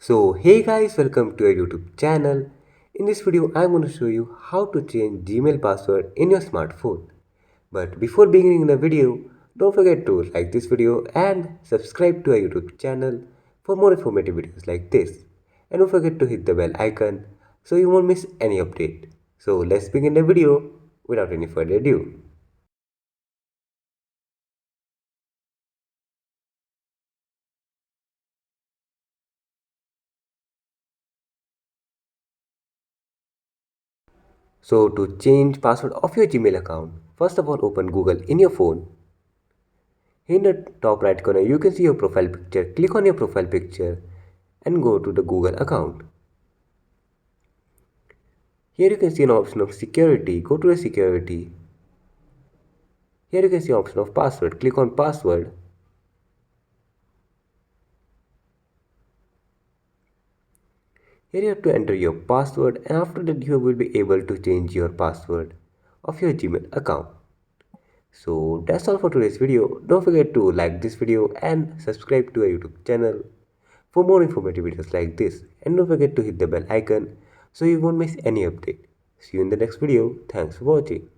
So hey guys, welcome to our YouTube channel. In this video I'm going to show you how to change Gmail password in your smartphone. But before beginning the video, don't forget to like this video and subscribe to our YouTube channel for more informative videos like this. And don't forget to hit the bell icon so you won't miss any update. So let's begin the video without any further ado. So to change password of your Gmail account, first of all open Google in your phone. In the top right corner, you can see your profile picture. Click on your profile picture and go to the Google account. Here you can see an option of security. Go to the security. Here you can see an option of password. Click on password. Here you have to enter your password, and after that you will be able to change your password of your Gmail account. So that's all for today's video. Don't forget to like this video and subscribe to our YouTube channel for more informative videos like this. And don't forget to hit the bell icon so you won't miss any update. See you in the next video. Thanks for watching.